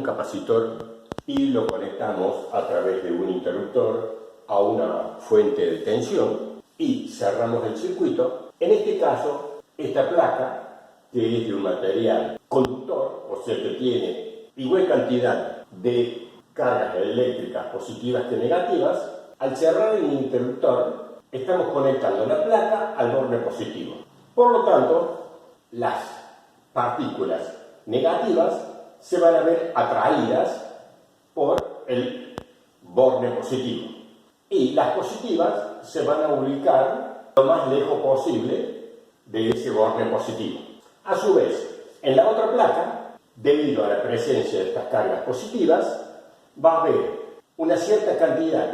capacitor y lo conectamos a través de un interruptor a una fuente de tensión y cerramos el circuito. En este caso, esta placa, que es de un material conductor, o sea que tiene igual cantidad de cargas eléctricas positivas que negativas, al cerrar el interruptor estamos conectando la placa al borne positivo. Por lo tanto, las partículas negativas se van a ver atraídas por el borne positivo y las positivas se van a ubicar lo más lejos posible de ese borne positivo. A su vez, en la otra placa, debido a la presencia de estas cargas positivas, va a haber una cierta cantidad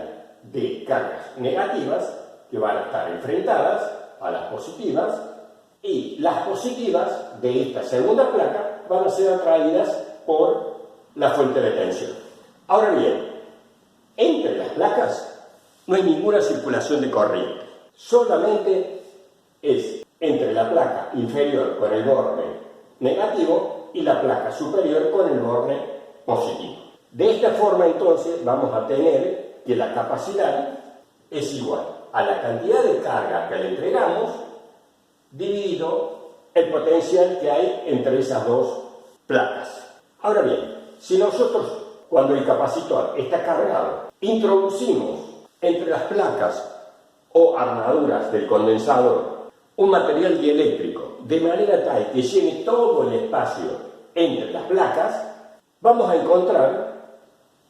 de cargas negativas que van a estar enfrentadas a las positivas, y las positivas de esta segunda placa van a ser atraídas por la fuente de tensión. Ahora bien, entre las placas no hay ninguna circulación de corriente, solamente es entre la placa inferior con el borne negativo y la placa superior con el borne positivo. De esta forma, entonces, vamos a tener que la capacidad es igual a la cantidad de carga que le entregamos dividido el potencial que hay entre esas dos placas. Ahora bien, si nosotros, cuando el capacitor está cargado, introducimos entre las placas o armaduras del condensador un material dieléctrico de manera tal que llene todo el espacio entre las placas, vamos a encontrar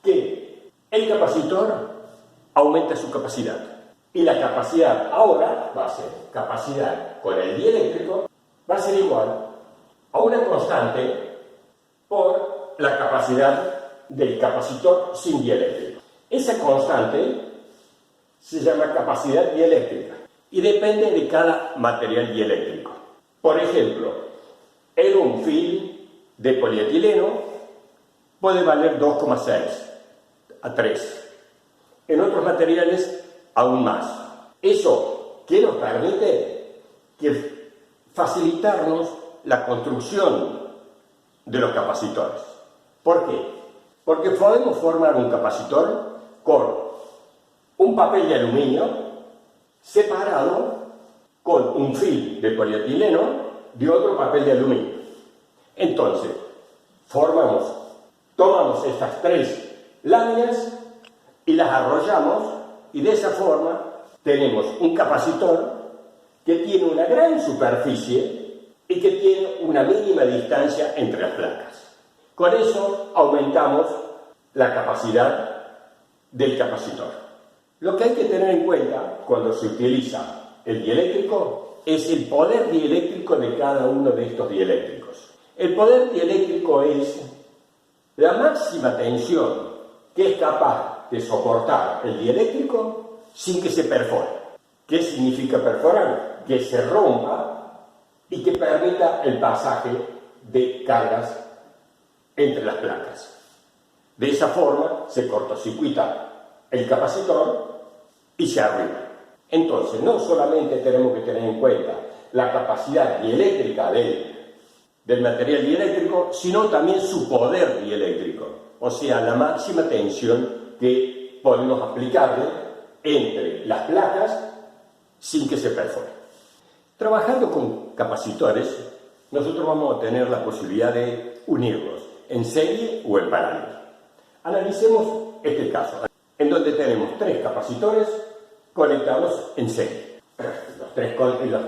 que el capacitor aumenta su capacidad. Y la capacidad ahora va a ser capacidad con el dieléctrico, va a ser igual a una constante por la capacidad del capacitor sin dieléctrico. Esa constante se llama capacidad dieléctrica y depende de cada material dieléctrico. Por ejemplo, en un film de polietileno puede valer 2,6 a 3. En otros materiales aún más. Eso, ¿qué nos permite? Que facilitarnos la construcción de los capacitores. ¿Por qué? Porque podemos formar un capacitor con un papel de aluminio separado con un film de polietileno de otro papel de aluminio. Entonces, tomamos estas tres láminas y las arrollamos, y de esa forma tenemos un capacitor que tiene una gran superficie y que tiene una mínima distancia entre las placas. Con eso aumentamos la capacidad del capacitor. Lo que hay que tener en cuenta cuando se utiliza el dieléctrico es el poder dieléctrico de cada uno de estos dieléctricos. El poder dieléctrico es la máxima tensión que es capaz de soportar el dieléctrico sin que se perfore. ¿Qué significa perforar? Que se rompa y que permita el pasaje de cargas entre las placas. De esa forma se cortocircuita el capacitor y se arruina. Entonces, no solamente tenemos que tener en cuenta la capacidad dieléctrica del material dieléctrico, sino también su poder dieléctrico, o sea, la máxima tensión que podemos aplicarle entre las placas sin que se perfore. Trabajando con capacitores, nosotros vamos a tener la posibilidad de unirlos en serie o en paralelo. Analicemos este caso, en donde tenemos tres capacitores conectados en serie. Los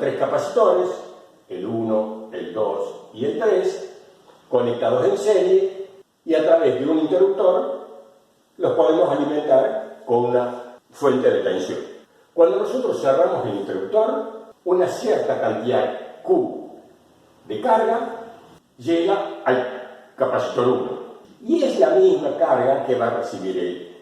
tres capacitores, el 1, el 2 y el 3, conectados en serie, y a través de un interruptor los podemos alimentar con una fuente de tensión. Cuando nosotros cerramos el interruptor, una cierta cantidad Q de carga llega al capacitor 1. Y es la misma carga que va a recibir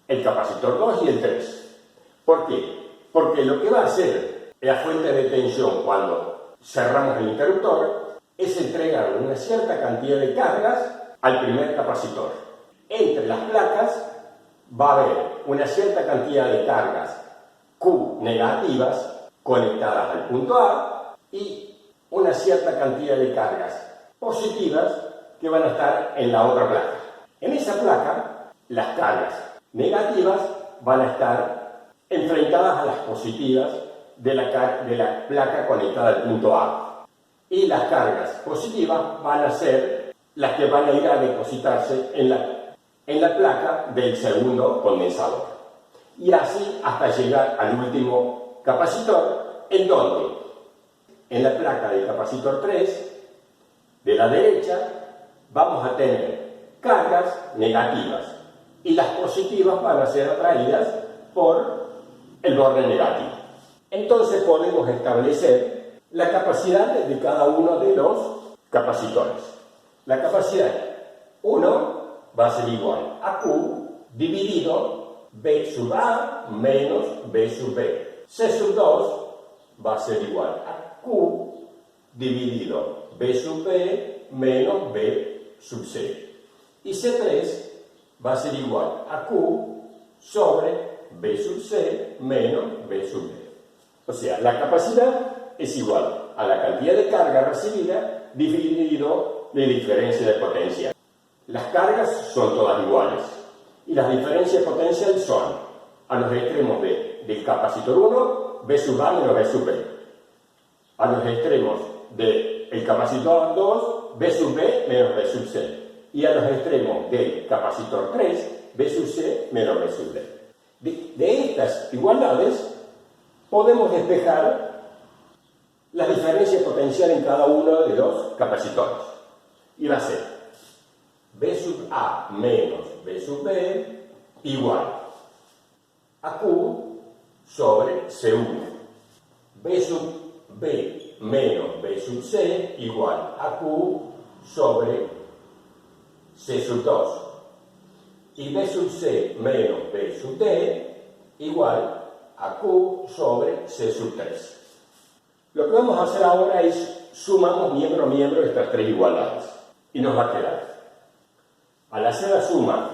el capacitor 2 y el 3. ¿Por qué? Porque lo que va a hacer la fuente de tensión cuando cerramos el interruptor es entregar una cierta cantidad de cargas al primer capacitor. Entre las placas va a haber una cierta cantidad de cargas Q negativas conectadas al punto A y una cierta cantidad de cargas positivas que van a estar en la otra placa. En esa placa, las cargas negativas van a estar enfrentadas a las positivas de la placa conectada al punto A. Y las cargas positivas van a ser las que van a ir a depositarse en la placa del segundo condensador. Y así hasta llegar al último capacitor, en donde en la placa del capacitor 3, de la derecha, vamos a tener cargas negativas y las positivas van a ser atraídas por el borde negativo. Entonces podemos establecer la capacidad de cada uno de los capacitores. La capacidad 1 va a ser igual a Q dividido B sub A menos B sub B. C sub 2 va a ser igual a Q dividido B sub B menos B sub C. Y C3 va a ser igual a Q sobre B sub C menos B sub B. O sea, la capacidad es igual a la cantidad de carga recibida dividido la diferencia de potencia. Las cargas son todas iguales y las diferencias de potencial son a los extremos del capacitor 1, B sub A menos B sub B. A los extremos del capacitor 2, B sub B menos B sub C. Y a los extremos del capacitor 3, B sub C menos B sub D. De estas igualdades podemos despejar la diferencia potencial en cada uno de los capacitores. Y va a ser B sub A menos B sub B igual a Q sobre C1. B sub B menos B sub C igual a Q sobre C sub 2. Y B sub C menos B sub D igual a Q sobre C sub 3. Lo que vamos a hacer ahora es sumamos miembro a miembro estas tres igualdades. Y nos va a quedar. Al hacer la suma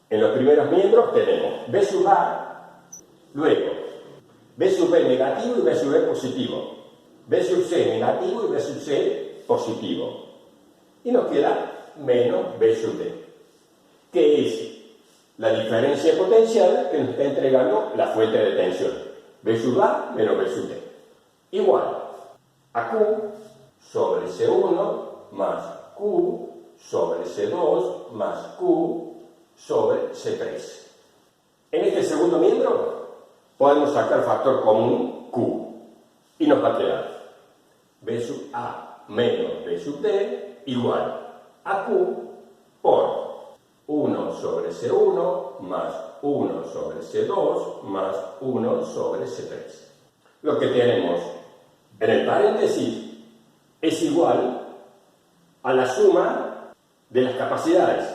en los primeros miembros tenemos B sub A, luego B sub B negativo y B sub B positivo. B sub C negativo y B sub C positivo. Y nos queda menos B sub D, que es la diferencia potencial que nos está entregando la fuente de tensión. B sub A menos B sub D. Igual a Q sobre C1 más Q sobre C2 más Q sobre C3. En este segundo miembro podemos sacar factor común Q y nos va a quedar B sub A menos B sub D igual a Q por 1 sobre C1 más 1 sobre C2 más 1 sobre C3. Lo que tenemos en el paréntesis es igual a la suma de las capacidades.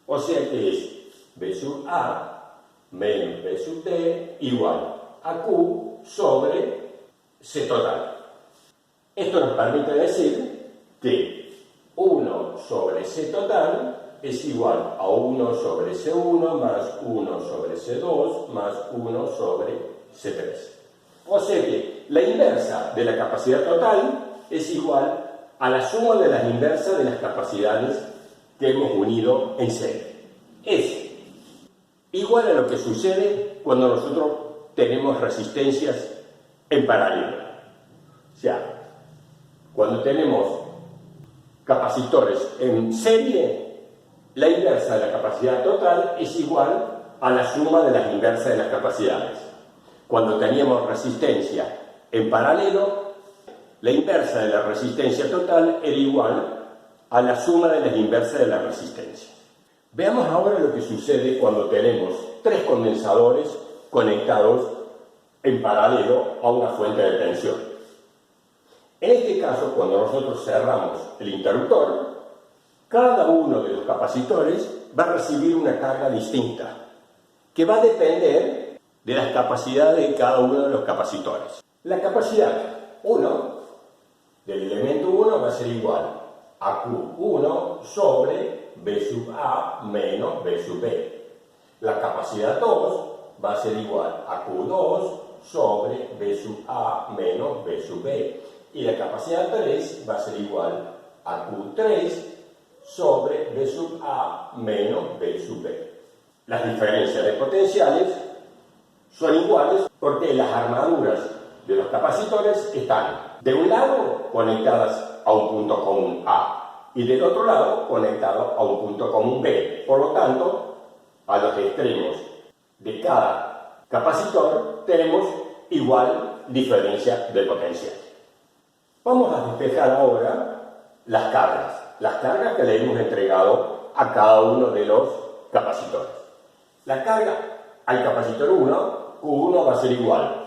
O sea que es B sub A menos B sub D igual a Q sobre C total. Esto nos permite decir que 1 sobre C total es igual a 1 sobre C1 más 1 sobre C2 más 1 sobre C3. O sea que la inversa de la capacidad total es igual a la suma de las inversas de las capacidades que hemos unido en serie. Es igual a lo que sucede cuando nosotros tenemos resistencias en paralelo. O sea, cuando tenemos capacitores en serie, la inversa de la capacidad total es igual a la suma de las inversas de las capacidades. Cuando teníamos resistencia en paralelo, la inversa de la resistencia total era igual a la suma de las inversas de la resistencia. Veamos ahora lo que sucede cuando tenemos tres condensadores conectados en paralelo a una fuente de tensión. En este caso, cuando nosotros cerramos el interruptor, cada uno de los capacitores va a recibir una carga distinta, que va a depender de las capacidades de cada uno de los capacitores. La capacidad 1 del elemento 1 va a ser igual a Q1 sobre B sub A menos B sub B. La capacidad 2 va a ser igual a Q2 sobre B sub A menos B sub B. Y la capacidad 3 va a ser igual a Q3 sobre B sub A menos B sub B. Las diferencias de potenciales son iguales porque las armaduras de los capacitores están de un lado conectadas a un punto común A y del otro lado conectadas a un punto común B. Por lo tanto, a los extremos de cada capacitor tenemos igual diferencia de potencial. Vamos a despejar ahora las cargas que le hemos entregado a cada uno de los capacitores. La carga al capacitor 1, Q1 va a ser igual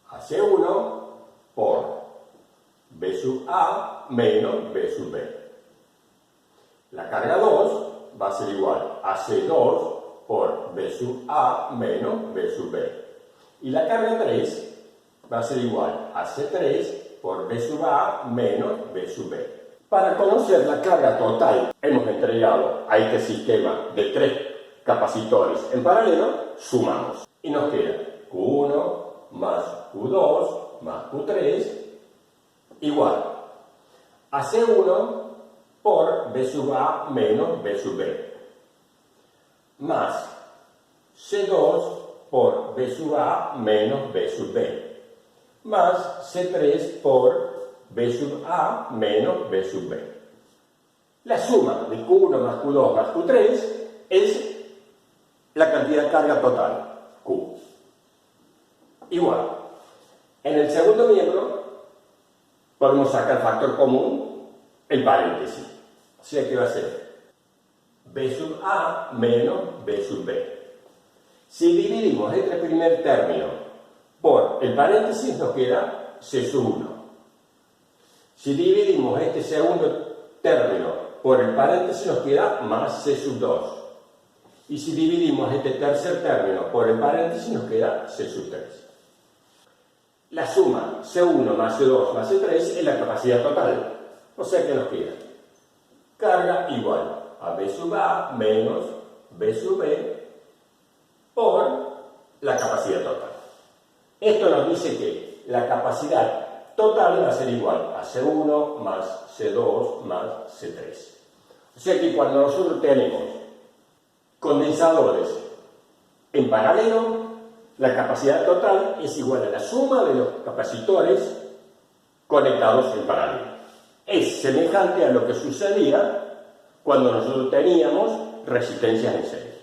a C1 por B sub A menos B sub B. La carga 2 va a ser igual a C2 por B sub A menos B sub B. Y la carga 3 va a ser igual a C3 por B sub A menos B sub B. Para conocer la carga total, hemos entregado a este sistema de 3 capacitores en paralelo, sumamos. Y nos queda Q1 más Q2 más Q3 igual a C1 por B sub A menos B sub B, más C2 por B sub A menos B sub B, más C3 por B sub A menos B sub B. La suma de Q1 más Q2 más Q3 es la cantidad de carga total, Q. Igual. En el segundo miembro podemos sacar factor común, el paréntesis. O sea que va a ser B sub A menos B sub B. Si dividimos este primer término por el paréntesis nos queda C sub 1. Si dividimos este segundo término por el paréntesis nos queda más C sub 2. Y si dividimos este tercer término por el paréntesis nos queda C sub 3. La suma C1 más C2 más C3 es la capacidad total. O sea que nos queda carga igual a B sub A menos B sub B por la capacidad total. Esto nos dice que la capacidad total va a ser igual a C1 más C2 más C3. O sea que cuando nosotros tenemos condensadores en paralelo, la capacidad total es igual a la suma de los capacitores conectados en paralelo. Es semejante a lo que sucedía cuando nosotros teníamos resistencias en serie.